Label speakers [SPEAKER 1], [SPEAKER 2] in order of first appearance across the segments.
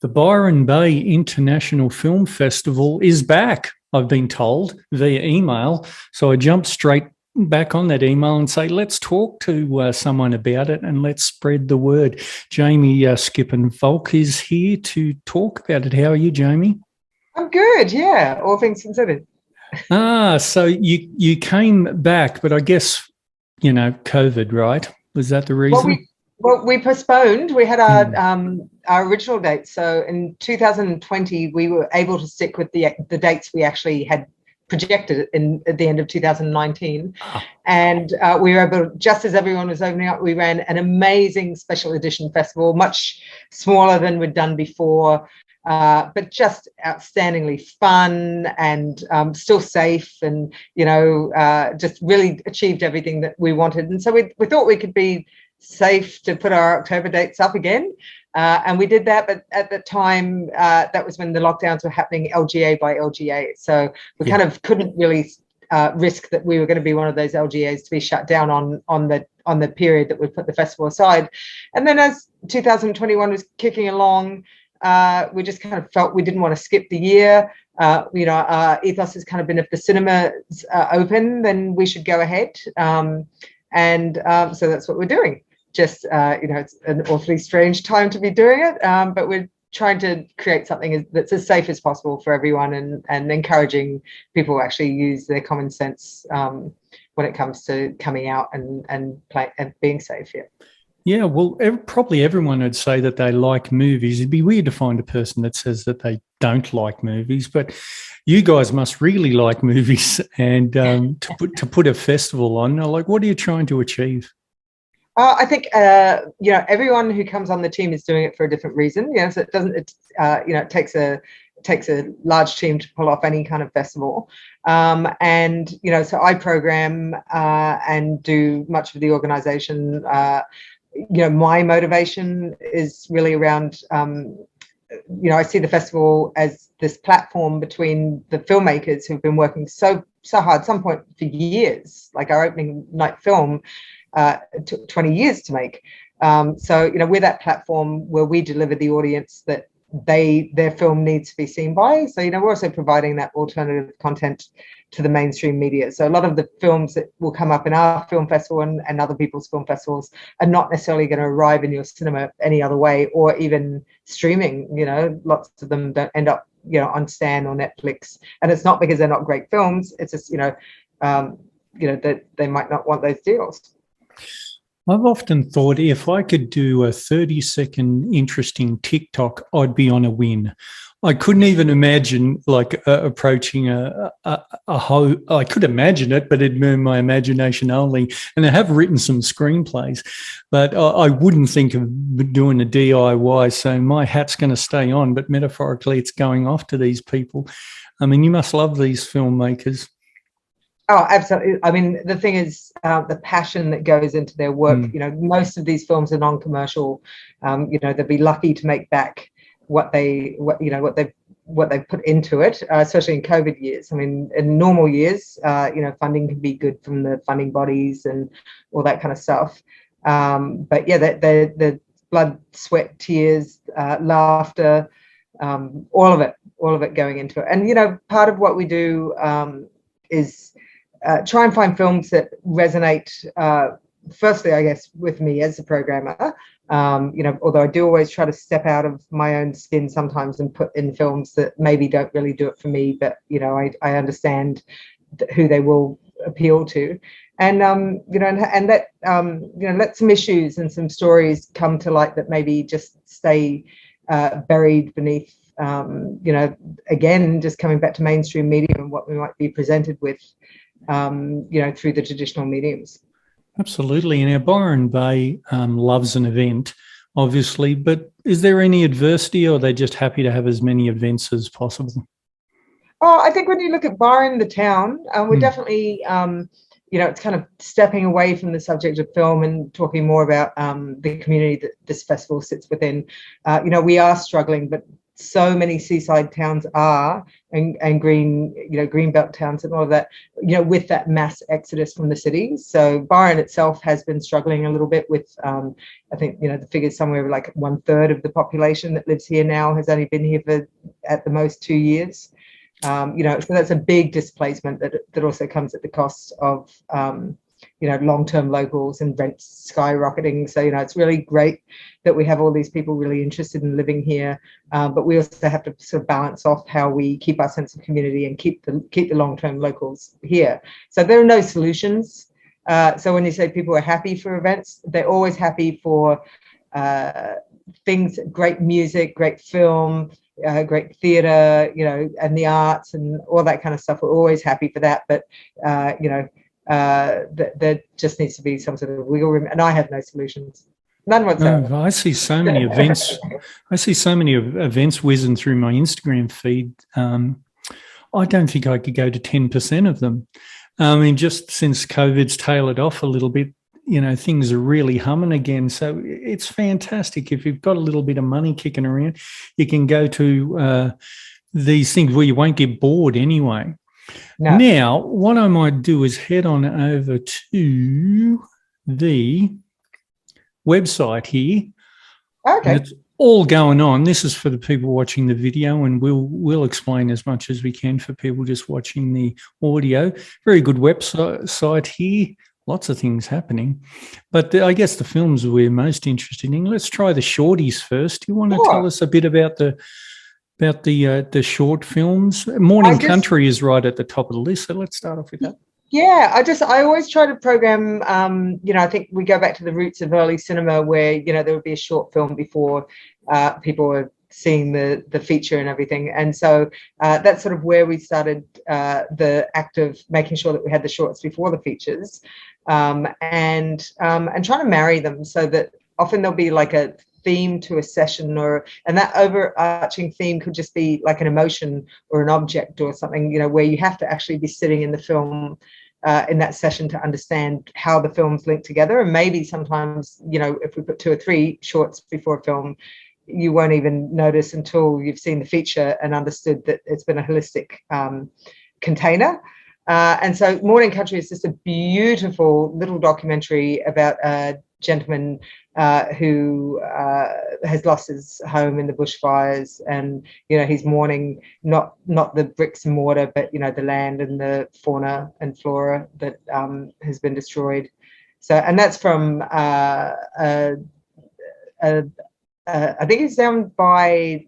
[SPEAKER 1] The Byron Bay International Film Festival is back, I've been told, via email. So I jumped straight back on that email and say, let's talk to someone about it and let's spread the word. Jamie Skippon Volke is here to talk about it. How are you, Jamie?
[SPEAKER 2] I'm good, yeah, all things considered.
[SPEAKER 1] So you came back, but I guess, COVID, right? Was that the reason?
[SPEAKER 2] We postponed. We had
[SPEAKER 1] Hmm.
[SPEAKER 2] our original dates. So in 2020, we were able to stick with the dates we actually had projected at the end of 2019, and we were able, just as everyone was opening up, we ran an amazing special edition festival, much smaller than we'd done before, but just outstandingly fun and still safe, and just really achieved everything that we wanted. And so we thought we could be safe to put our October dates up again. And we did that, but at the time, that was when the lockdowns were happening LGA by LGA. So we kind of couldn't really risk that we were going to be one of those LGAs to be shut down on the period that we put the festival aside. And then as 2021 was kicking along, we just kind of felt we didn't want to skip the year. Our ethos has kind of been, if the cinemas open, then we should go ahead. So that's what we're doing. Just, it's an awfully strange time to be doing it, but we're trying to create something that's as safe as possible for everyone, and encouraging people to actually use their common sense when it comes to coming out and being safe. Yeah.
[SPEAKER 1] Yeah, well, probably everyone would say that they like movies. It'd be weird to find a person that says that they don't like movies, but you guys must really like movies. And to put a festival on, like, what are you trying to achieve?
[SPEAKER 2] I think everyone who comes on the team is doing it for a different reason. So it takes a large team to pull off any kind of festival. So I program and do much of the organization. My motivation is really around, I see the festival as this platform between the filmmakers who've been working so hard, some point for years, like our opening night film took 20 years to make. We're that platform where we deliver the audience that their film needs to be seen by. So, we're also providing that alternative content to the mainstream media. So a lot of the films that will come up in our film festival and other people's film festivals are not necessarily going to arrive in your cinema any other way, or even streaming. Lots of them don't end up, on Stan or Netflix. And it's not because they're not great films. It's just, that they might not want those deals.
[SPEAKER 1] I've often thought if I could do a 30-second interesting TikTok, I'd be on a win. I couldn't even imagine approaching a hoe. I could imagine it, but it'd be my imagination only. And I have written some screenplays, but I wouldn't think of doing a DIY. So my hat's going to stay on, but metaphorically, it's going off to these people. I mean, you must love these filmmakers.
[SPEAKER 2] Oh, absolutely. I mean, the thing is, the passion that goes into their work. Most of these films are non-commercial. They'll be lucky to make back what they've put into it, especially in COVID years. I mean, in normal years, funding can be good from the funding bodies and all that kind of stuff. But yeah, the blood, sweat, tears, laughter, all of it going into it. And part of what we do is try and find films that resonate, firstly, I guess, with me as a programmer. Although I do always try to step out of my own skin sometimes and put in films that maybe don't really do it for me, but I understand who they will appeal to, and let some issues and some stories come to light that maybe just stay buried beneath. Again, just coming back to mainstream media and what we might be presented with, through the traditional mediums.
[SPEAKER 1] Absolutely. And our Byron Bay loves an event, obviously, but is there any adversity, or are they just happy to have as many events as possible?
[SPEAKER 2] Oh, I think when you look at Byron, the town, we're definitely, it's kind of stepping away from the subject of film and talking more about the community that this festival sits within. We are struggling, but so many seaside towns are, and green, green belt towns and all of that, with that mass exodus from the cities. So Byron itself has been struggling a little bit with, I think, the figures somewhere like 1/3 of the population that lives here now has only been here for at the most 2 years. So that's a big displacement that also comes at the cost of, long-term locals and rents skyrocketing. So, it's really great that we have all these people really interested in living here. But we also have to sort of balance off how we keep our sense of community and keep the long-term locals here. So there are no solutions. So when you say people are happy for events, they're always happy for things, great music, great film, great theatre, and the arts and all that kind of stuff. We're always happy for that. But, there just needs to be some sort of wiggle room. And I have no solutions. None whatsoever.
[SPEAKER 1] No, I see so many events. I see so many events whizzing through my Instagram feed. I don't think I could go to 10% of them. I mean, just since COVID's tailored off a little bit, things are really humming again. So it's fantastic. If you've got a little bit of money kicking around, you can go to these things where you won't get bored anyway. No. Now, what I might do is head on over to the website here.
[SPEAKER 2] Okay.
[SPEAKER 1] It's all going on. This is for the people watching the video, and we'll explain as much as we can for people just watching the audio. Very good website here. Lots of things happening. But I guess the films we're most interested in. Let's try the shorties first. Do you want to tell us a bit about the short films? Morning Country is right at the top of the list, so let's start off with that.
[SPEAKER 2] Yeah, I always try to program, I think we go back to the roots of early cinema where, there would be a short film before people were seeing the feature and everything. And so that's sort of where we started the act of making sure that we had the shorts before the features, and trying to marry them so that often there'll be like a theme to a session, and that overarching theme could just be like an emotion or an object or something, where you have to actually be sitting in the film in that session to understand how the films link together. And maybe sometimes, if we put 2 or 3 shorts before a film, you won't even notice until you've seen the feature and understood that it's been a holistic container. And so Morning Country is just a beautiful little documentary about a gentleman who has lost his home in the bushfires, and he's mourning not the bricks and mortar, but the land and the fauna and flora that has been destroyed. So, and that's from I think it's down by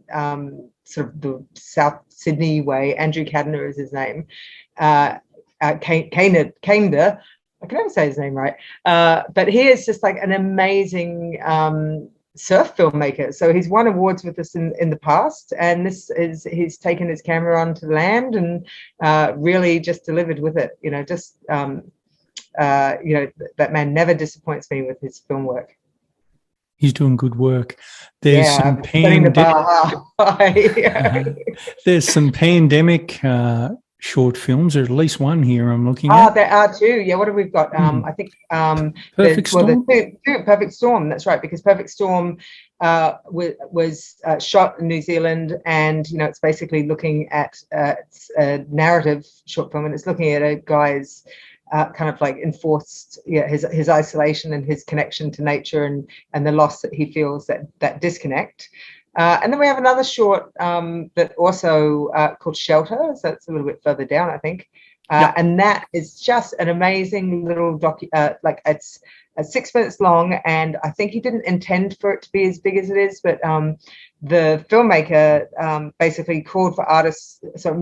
[SPEAKER 2] sort of the South Sydney way. Andrew Cadner is his name. Kander. I can never say his name right, but he is just like an amazing surf filmmaker. So he's won awards with us in the past, and he's taken his camera onto the land and really just delivered with it. That man never disappoints me with his film work.
[SPEAKER 1] He's doing good work. There's some there's some pandemic short films, or at least one here I'm looking at.
[SPEAKER 2] There are 2. Yeah, what have we got? I think
[SPEAKER 1] Perfect Storm.
[SPEAKER 2] Perfect Storm. That's right, because Perfect Storm was shot in New Zealand, and it's basically looking at it's a narrative short film, and it's looking at a guy's kind of like enforced his isolation and his connection to nature, and the loss that he feels, that disconnect. And then we have another short that also called Shelter. So it's a little bit further down, I think. And that is just an amazing little like it's 6 minutes long, and I think he didn't intend for it to be as big as it is, but the filmmaker basically called for artists, so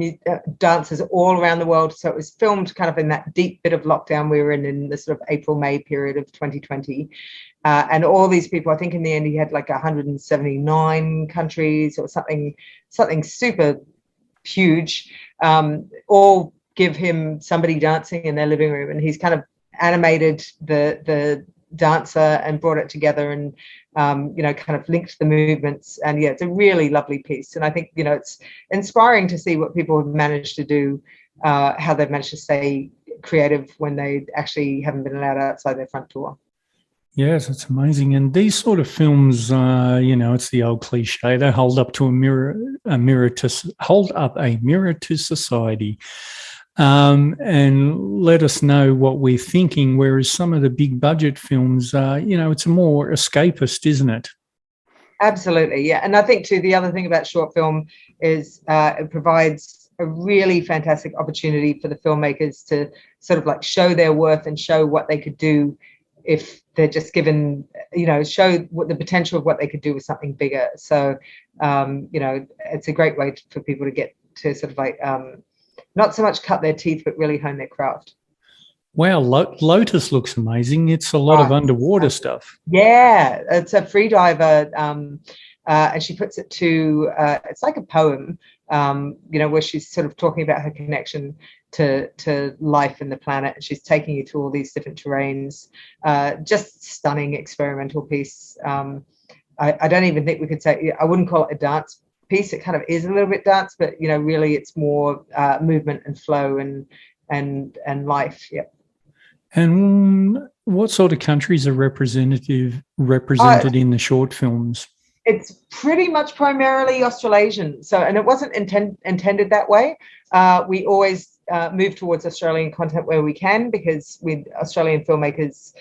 [SPEAKER 2] dancers all around the world. So it was filmed kind of in that deep bit of lockdown we were in the sort of April-May period of 2020. And all these people, I think in the end he had like 179 countries or something super huge, all give him somebody dancing in their living room, and he's kind of animated the dancer and brought it together, and kind of linked the movements. And it's a really lovely piece, and I think it's inspiring to see what people have managed to do, how they've managed to stay creative when they actually haven't been allowed outside their front door.
[SPEAKER 1] Yes, it's amazing. And these sort of films, it's the old cliche. They hold up to hold up a mirror to society, and let us know what we're thinking. Whereas some of the big budget films, it's more escapist, isn't it?
[SPEAKER 2] Absolutely, yeah. And I think too, the other thing about short film is it provides a really fantastic opportunity for the filmmakers to sort of like show their worth and show what they could do if they're just given, show what the potential of what they could do with something bigger. So, it's a great way for people to get to sort of like not so much cut their teeth, but really hone their craft.
[SPEAKER 1] Wow, Lotus looks amazing. It's a lot of underwater stuff.
[SPEAKER 2] Yeah, it's a free diver, and she puts it to, it's like a poem, where she's sort of talking about her connection to life and the planet. And she's taking you to all these different terrains. Just stunning experimental piece. I don't even think we could say, I wouldn't call it a dance piece. It kind of is a little bit dance, but, really it's more movement and flow and life. Yeah.
[SPEAKER 1] And what sort of countries are represented in the short films?
[SPEAKER 2] It's pretty much primarily Australasian. So, and it wasn't intended that way. We always move towards Australian content where we can, because with Australian filmmakers,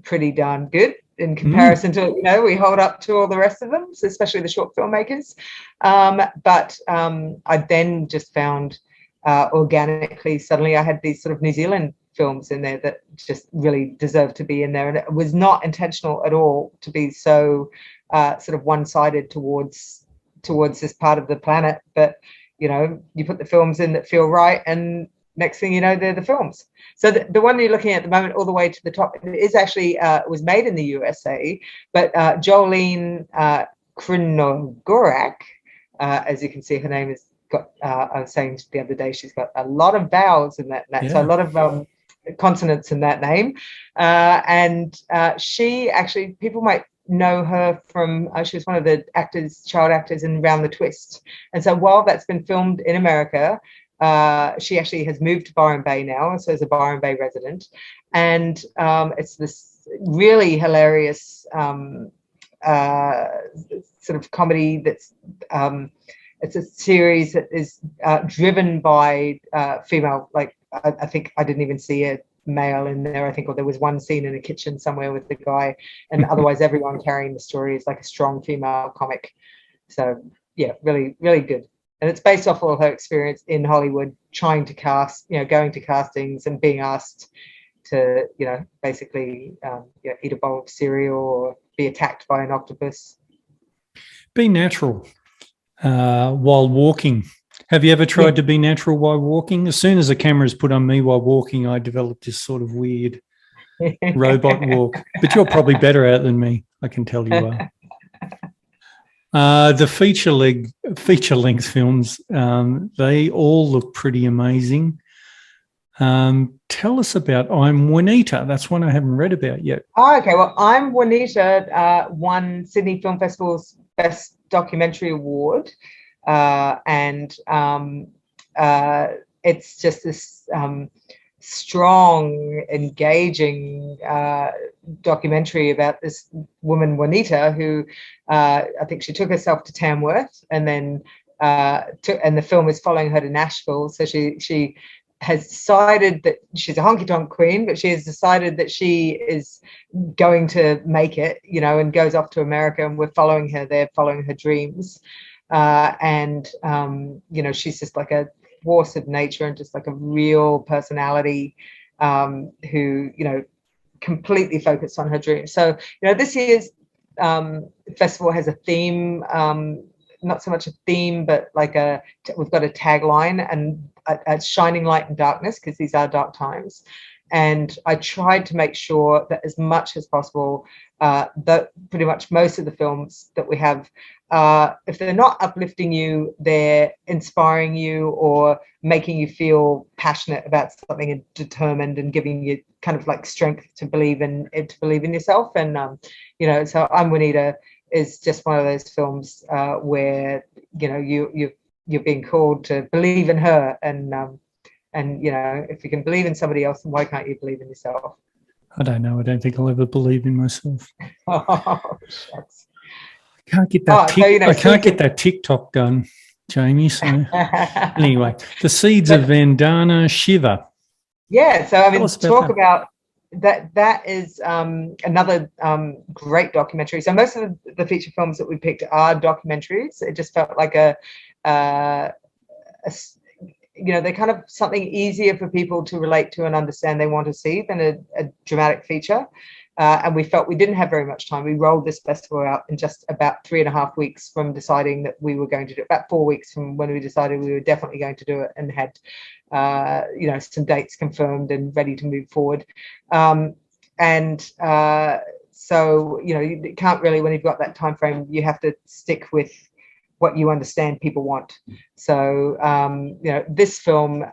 [SPEAKER 2] pretty darn good in comparison to, we hold up to all the rest of them, so especially the short filmmakers. But I then just found organically, suddenly I had these sort of New Zealand films in there that just really deserved to be in there. And it was not intentional at all to be so sort of one-sided towards this part of the planet. But, you put the films in that feel right, and next thing you know, they're the films. So the one you're looking at the moment, all the way to the top, is actually was made in the USA, but Jolene Krinogorak, as you can see, her name is got, I was saying the other day, she's got a lot of vowels in that. Yeah. So a lot of consonants in that name. And she actually, people might know her from, she was one of the child actors in Round the Twist. And so while that's been filmed in America, she actually has moved to Byron Bay now, so is a Byron Bay resident. And it's this really hilarious sort of comedy that's, it's a series that is driven by female, like I think I didn't even see a male in there, I think, or there was one scene in a kitchen somewhere with the guy, and otherwise everyone carrying the story is like a strong female comic. So yeah, really, really good. And it's based off all her experience in Hollywood, trying to cast, going to castings and being asked to, basically eat a bowl of cereal or be attacked by an octopus.
[SPEAKER 1] Be natural while walking. Have you ever tried to be natural while walking? As soon as the camera is put on me while walking, I developed this sort of weird robot walk. But you're probably better at it than me, I can tell you are. The feature-length films, they all look pretty amazing. Tell us about I'm Juanita. That's one I haven't read about yet.
[SPEAKER 2] Oh, okay. Well, I'm Juanita won Sydney Film Festival's Best Documentary Award. And it's just this strong, engaging documentary about this woman, Juanita, who I think she took herself to Tamworth, and then and the film is following her to Nashville. So she has decided that she's a honky-tonk queen, but she has decided that she is going to make it, and goes off to America, and we're following her there, following her dreams. She's just like a force of nature and just like a real personality who, completely focused on her dreams. So, this year's festival has a theme, not so much a theme, but like we've got a tagline, and a shining light in darkness, because these are dark times. And I tried to make sure that as much as possible, that pretty much most of the films that we have, if they're not uplifting you, they're inspiring you or making you feel passionate about something and determined, and giving you kind of like strength to believe in yourself. And so I'm Juanita is just one of those films where you're being called to believe in her, and if you can believe in somebody else, then why can't you believe in yourself?
[SPEAKER 1] I don't know. I don't think I'll ever believe in myself.
[SPEAKER 2] Oh, shucks.
[SPEAKER 1] I can't get that.
[SPEAKER 2] Oh, so, you know,
[SPEAKER 1] I can't
[SPEAKER 2] seeds
[SPEAKER 1] get that TikTok done, Jamie. So anyway, the seeds of
[SPEAKER 2] but
[SPEAKER 1] Vandana Shiva.
[SPEAKER 2] yeah, so I
[SPEAKER 1] Tell
[SPEAKER 2] mean,
[SPEAKER 1] us about
[SPEAKER 2] talk
[SPEAKER 1] that.
[SPEAKER 2] about that. That is another great documentary. So most of the feature films that we picked are documentaries. It just felt like uh, you know, they're kind of something easier for people to relate to and understand they want to see than a dramatic feature. And we felt we didn't have very much time. We rolled this festival out in just about 3.5 weeks from deciding that we were going to do it, about 4 weeks from when we decided we were definitely going to do it, and had, you know, some dates confirmed and ready to move forward. So, you know, you can't really, when you've got that time frame, you have to stick with what you understand people want. So, you know, this film,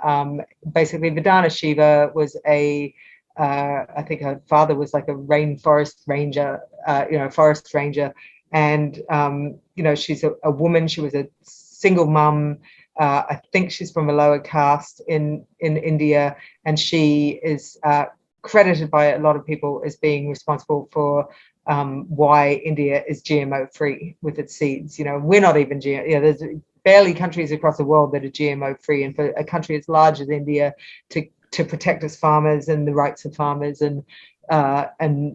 [SPEAKER 2] basically, Vedana Shiva was I think her father was like a rainforest ranger, you know, forest ranger. And, you know, she's a woman. She was a single mum. I think she's from a lower caste in India. And she is credited by a lot of people as being responsible for why India is GMO free with its seeds. You know, we're not even GMO. You know, there's barely countries across the world that are GMO free, and for a country as large as India to protect its farmers and the rights of farmers and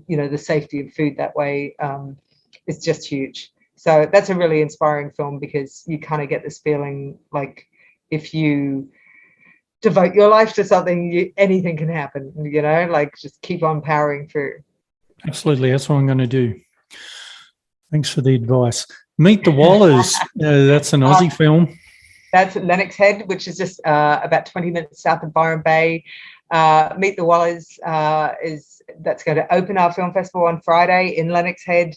[SPEAKER 2] you know, the safety of food that way is just huge. So that's a really inspiring film, because you kind of get this feeling like if you devote your life to something, anything can happen. You know, like just keep on powering through.
[SPEAKER 1] Absolutely, that's what I'm going to do. Thanks for the advice. Meet the Wallers. That's an Aussie film.
[SPEAKER 2] That's at Lennox Head, which is just about 20 minutes south of Byron Bay. Meet the Wallers that's going to open our film festival on Friday in Lennox Head,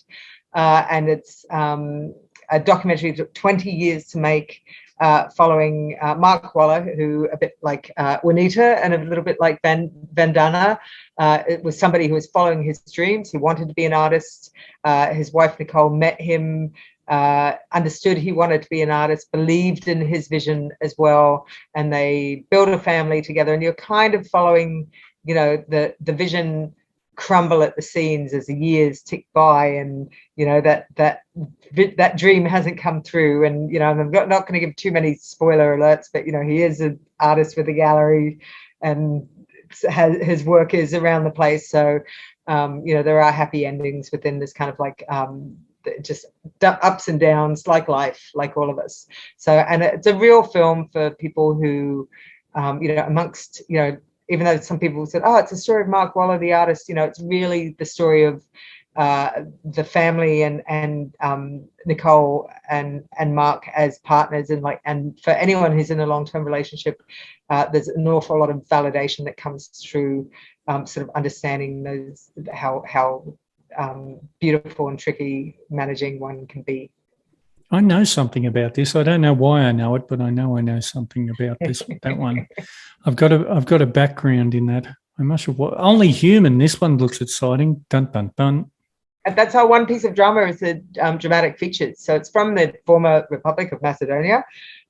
[SPEAKER 2] and it's a documentary that took 20 years to make, following Mark Waller, who, a bit like Juanita and a little bit like Vandana, it was somebody who was following his dreams. He wanted to be an artist. His wife Nicole met him, understood he wanted to be an artist, believed in his vision as well, and they built a family together. And you're kind of following, you know, the vision crumble at the seams as the years tick by, and you know that dream hasn't come through. And you know, I'm not going to give too many spoiler alerts, but you know, he is an artist with a gallery, and his work is around the place. So you know, there are happy endings within this kind of like just ups and downs, like life, like all of us. So, and it's a real film for people who you know, amongst, you know, even though some people said, oh, it's a story of Mark Waller, the artist, you know, it's really the story of the family and Nicole and Mark as partners. And like, and for anyone who's in a long-term relationship, there's an awful lot of validation that comes through sort of understanding those, how beautiful and tricky managing one can be.
[SPEAKER 1] I know something about this. I don't know why I know it, but I know something about that one. I've got a background in that. I must have Only Human. This one looks exciting. Dun dun dun.
[SPEAKER 2] And that's our one piece of drama, is the dramatic features. So it's from the former Republic of Macedonia.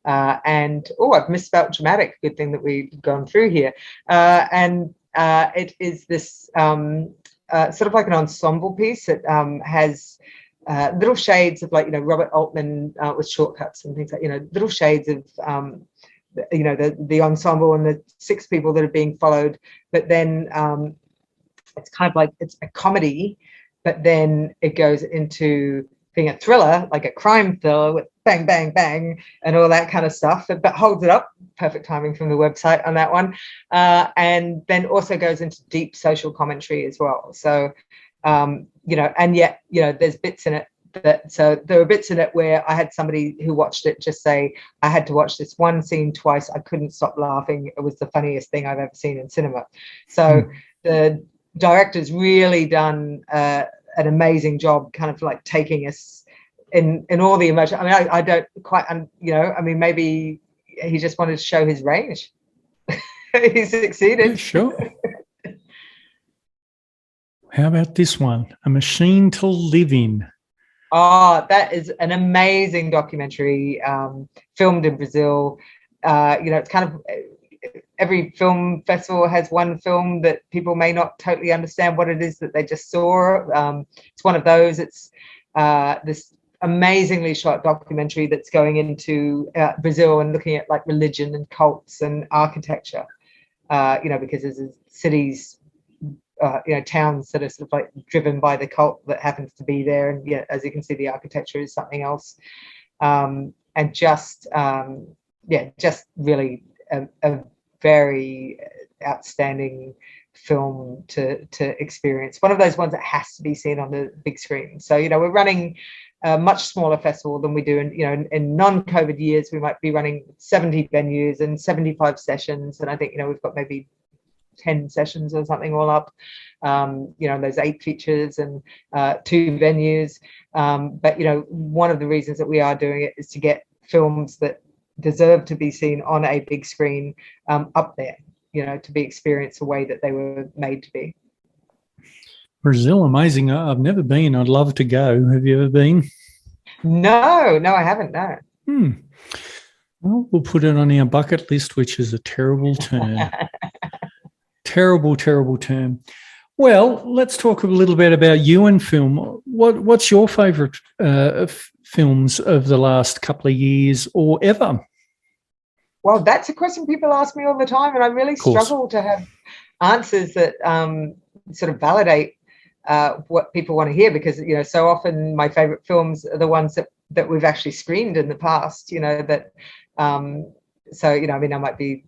[SPEAKER 2] And I've misspelled dramatic. Good thing that we've gone through here. And it is this sort of like an ensemble piece. It has little shades of, like, you know, Robert Altman with Shortcuts and things like, you know, little shades of you know, the ensemble and the 6 people that are being followed. But then it's kind of like, it's a comedy, but then it goes into being a thriller, like a crime thriller with bang bang bang and all that kind of stuff, but holds it up. Perfect timing from the website on that one. And then also goes into deep social commentary as well. So you know, and yet, you know, there's bits in it so there were bits in it where I had somebody who watched it just say, I had to watch this one scene twice. I couldn't stop laughing. It was the funniest thing I've ever seen in cinema. So the director's really done an amazing job, kind of like taking us in all the emotion. I mean, I don't quite, you know, I mean, maybe he just wanted to show his range. He succeeded.
[SPEAKER 1] Yeah, sure. How about this one? A Machine to Live In.
[SPEAKER 2] Oh, that is an amazing documentary, filmed in Brazil. You know, it's kind of every film festival has one film that people may not totally understand what it is that they just saw. It's one of those. It's this amazingly shot documentary that's going into Brazil and looking at like religion and cults and architecture, because there's cities, towns that are sort of like driven by the cult that happens to be there. And yeah, as you can see, the architecture is something else. And just really a very outstanding film to experience. One of those ones that has to be seen on the big screen. So, we're running a much smaller festival than we do in non-COVID years. We might be running 70 venues and 75 sessions. And I think, we've got maybe 10 sessions or something all up, those 8 features and 2 venues. But, one of the reasons that we are doing it is to get films that deserve to be seen on a big screen up there, to be experienced the way that they were made to be.
[SPEAKER 1] Brazil, amazing. I've never been. I'd love to go. Have you ever been?
[SPEAKER 2] No, I haven't, no.
[SPEAKER 1] Well, we'll put it on our bucket list, which is a terrible term. Terrible term. Well, let's talk a little bit about you and film. What's your favourite films of the last couple of years or ever?
[SPEAKER 2] Well, that's a question people ask me all the time, and I really struggle to have answers that sort of validate what people want to hear, because so often my favorite films are the ones that we've actually screened in the past. I might be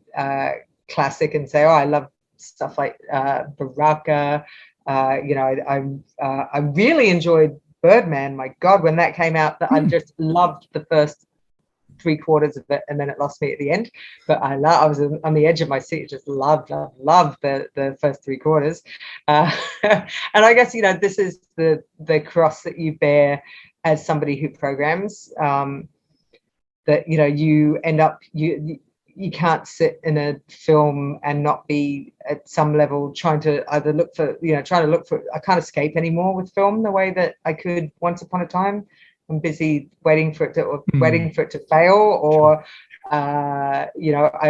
[SPEAKER 2] classic and say, I love stuff like Baraka. I really enjoyed Birdman. My God, when that came out, I just loved the first 3/4 of it, and then it lost me at the end. But I was on the edge of my seat, just loved the first 3/4. And I guess this is the cross that you bear as somebody who programs, that you end up you can't sit in a film and not be at some level trying to either look for I can't escape anymore with film the way that I could once upon a time. I'm busy waiting for it to fail, or I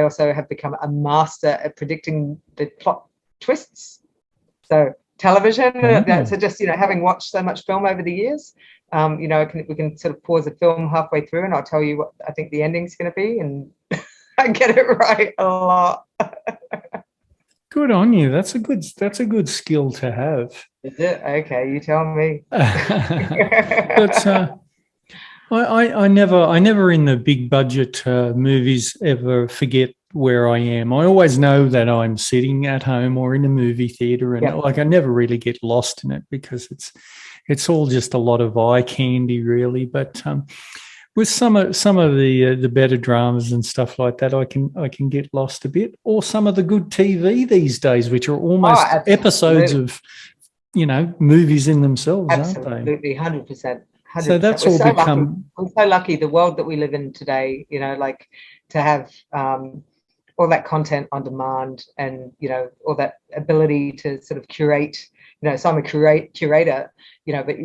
[SPEAKER 2] also have become a master at predicting the plot twists. So television, so just having watched so much film over the years, we can sort of pause a film halfway through, and I'll tell you what I think the ending's going to be, and I get it right a lot.
[SPEAKER 1] Good on you. That's a good skill to have.
[SPEAKER 2] Is it? Okay, you tell me.
[SPEAKER 1] But I never in the big budget movies ever forget where I am. I always know that I'm sitting at home or in a movie theater, and I never really get lost in it, because it's all just a lot of eye candy, really. But with some of the better dramas and stuff like that, I can get lost a bit. Or some of the good TV these days, which are almost episodes of movies in themselves, aren't they?
[SPEAKER 2] Absolutely, 100%.
[SPEAKER 1] So that's all become.
[SPEAKER 2] We're so lucky. The world that we live in today, like to have all that content on demand, and all that ability to sort of curate. So I'm a curator, but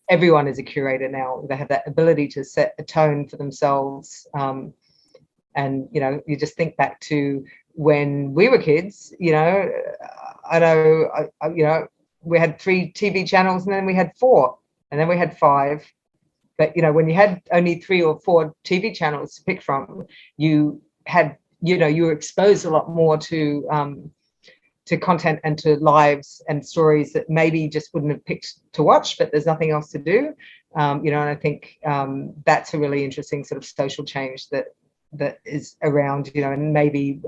[SPEAKER 2] everyone is a curator now. They have that ability to set a tone for themselves, and you just think back to when we were kids. I know, we had 3 TV channels, and then we had 4. And then we had 5. But, when you had only 3 or 4 TV channels to pick from, you had, you were exposed a lot more to content and to lives and stories that maybe just wouldn't have picked to watch, but there's nothing else to do. And I think that's a really interesting sort of social change that is around, and maybe,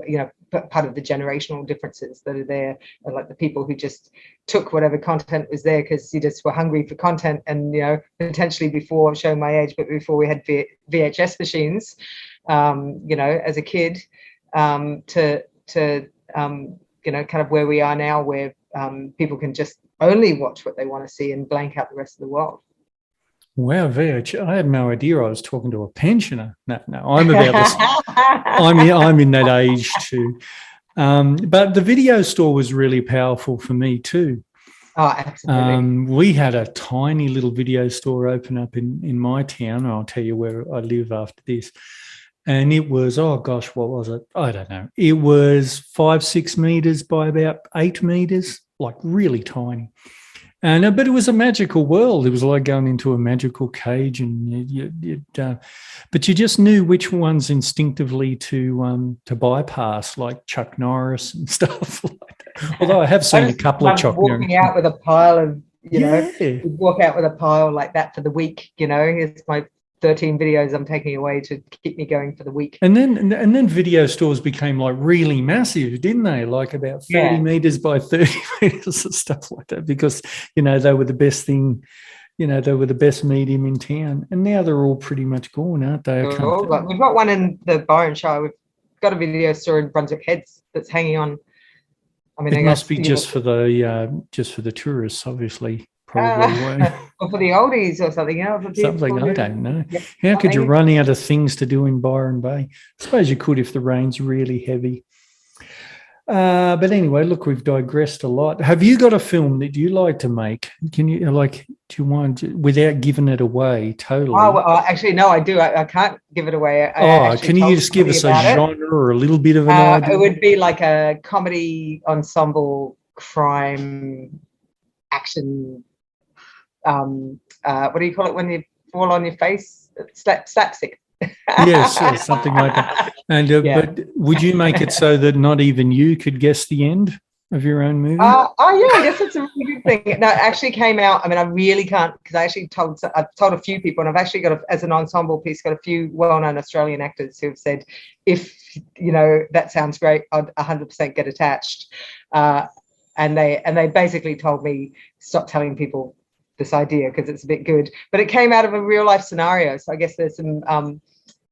[SPEAKER 2] part of the generational differences that are there, and like the people who just took whatever content was there because you just were hungry for content, and, potentially before, showing my age, but before we had VHS machines, as a kid, to kind of where we are now, where people can just only watch what they want to see and blank out the rest of the world.
[SPEAKER 1] Wow, VH! I had no idea I was talking to a pensioner. No, I'm about this. I'm in that age too. But the video store was really powerful for me too.
[SPEAKER 2] Oh, absolutely.
[SPEAKER 1] We had a tiny little video store open up in my town. I'll tell you where I live after this. and it was, oh gosh, what was it? I don't know. It was 5-6 meters by about 8 meters, like really tiny. And but it was a magical world. It was like going into a magical cage, and but you just knew which ones instinctively to bypass, like Chuck Norris and stuff like that. Although I have seen a couple of Chuck Norris.
[SPEAKER 2] Walking out with a pile of,
[SPEAKER 1] Yeah.
[SPEAKER 2] walk out with a pile like that for the week. Here's my 13 videos I'm taking away to keep me going for the week.
[SPEAKER 1] And then video stores became like really massive, didn't they? Like about 30 meters by 30 meters and stuff like that, because, they were the best thing, they were the best medium in town. And now they're all pretty much gone, aren't they?
[SPEAKER 2] We've got one in the Byron show. We've got a video store in Brunswick Heads that's hanging on. I mean,
[SPEAKER 1] it must be just for the tourists, obviously. Probably.
[SPEAKER 2] Or for the oldies or something else.
[SPEAKER 1] Something, I don't know. How could you run out of things to do in Byron Bay? I suppose you could if the rain's really heavy. But anyway, look, we've digressed a lot. Have you got a film that you like to make? Can you, do you want, without giving it away totally?
[SPEAKER 2] Oh, well, actually, no, I do. I can't give it away.
[SPEAKER 1] Can you just give us a genre or a little bit of an idea?
[SPEAKER 2] It would be like a comedy ensemble, crime, action. What do you call it when you fall on your face? Slapstick.
[SPEAKER 1] Yes, something like that. And but would you make it so that not even you could guess the end of your own movie?
[SPEAKER 2] I guess it's a really good thing. No, it actually came out. I mean, I really can't, because I've told a few people, and I've actually got as an ensemble piece, got a few well-known Australian actors who have said, if that sounds great, I'd 100% get attached. And they basically told me, stop telling people this idea because it's a bit good, but it came out of a real life scenario. So I guess there's some kind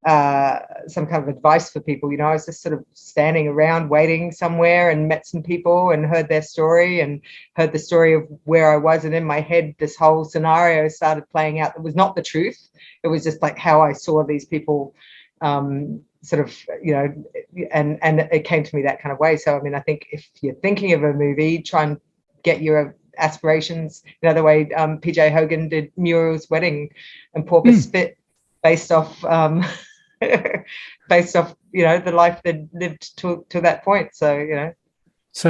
[SPEAKER 2] of advice for people. I was just sort of standing around waiting somewhere and met some people and heard their story and heard the story of where I was, and in my head this whole scenario started playing out. It was not the truth. It was just like how I saw these people and it came to me that kind of way. So I mean, I think if you're thinking of a movie, try and get your aspirations the way PJ Hogan did Muriel's Wedding and Porpoise Spit, based off the life they'd lived to that point. So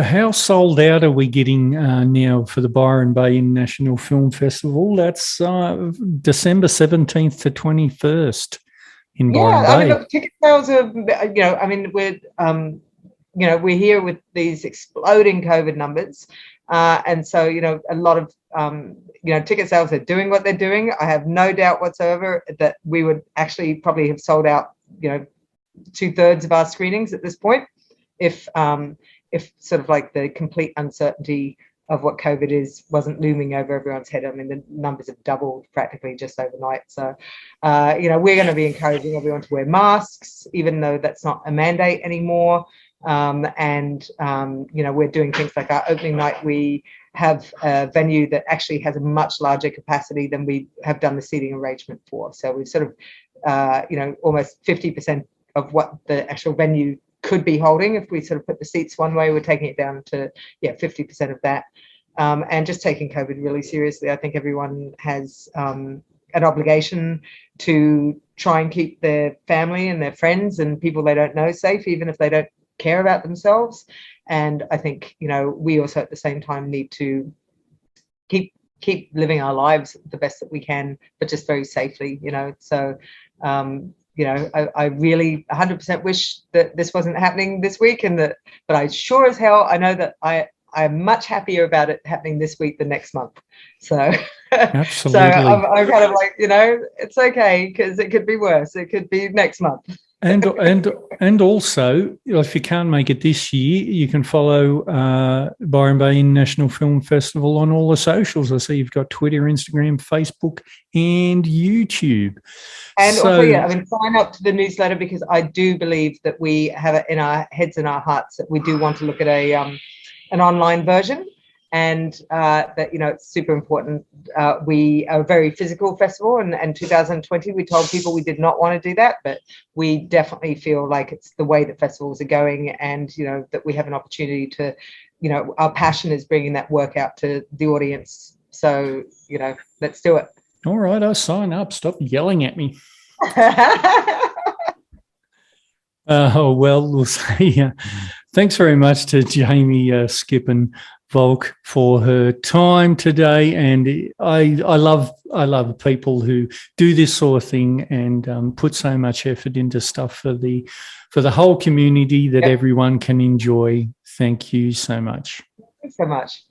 [SPEAKER 1] how sold out are we getting now for the Byron Bay International Film Festival? That's December 17th to 21st in Byron Bay.
[SPEAKER 2] I mean, look, ticket sales are we're here with these exploding COVID numbers. And so, a lot of, ticket sales are doing what they're doing. I have no doubt whatsoever that we would actually probably have sold out, 2/3 of our screenings at this point, if sort of like the complete uncertainty of what COVID wasn't looming over everyone's head. I mean, the numbers have doubled practically just overnight. So, we're going to be encouraging everyone to wear masks, even though that's not a mandate anymore. We're doing things like our opening night. We have a venue that actually has a much larger capacity than we have done the seating arrangement for. So we've sort of, almost 50% of what the actual venue could be holding. If we sort of put the seats one way, we're taking it down to 50% of that. And just taking COVID really seriously. I think everyone has an obligation to try and keep their family and their friends and people they don't know safe, even if they don't care about themselves. And I think we also at the same time need to keep living our lives the best that we can, but just very safely. So I really 100% wish that this wasn't happening this week, but I sure as hell I know that I'm much happier about it happening this week than next month. So
[SPEAKER 1] absolutely.
[SPEAKER 2] So I'm kind of like, it's okay, because it could be worse. It could be next month.
[SPEAKER 1] And also, if you can't make it this year, you can follow Byron Bay International Film Festival on all the socials. I see you've got Twitter, Instagram, Facebook, and YouTube.
[SPEAKER 2] And also, sign up to the newsletter, because I do believe that we have it in our heads and our hearts that we do want to look at an online version. And that, it's super important. We are a very physical festival, and 2020, we told people we did not want to do that, but we definitely feel like it's the way that festivals are going, and, that we have an opportunity to, our passion is bringing that work out to the audience. So, let's do it.
[SPEAKER 1] All right, I'll sign up. Stop yelling at me. Well, we'll say thanks very much to Jamie Skippon Volk for her time today, and I love people who do this sort of thing and put so much effort into stuff for the whole community that everyone can enjoy. Thank you so much.
[SPEAKER 2] Thanks so much.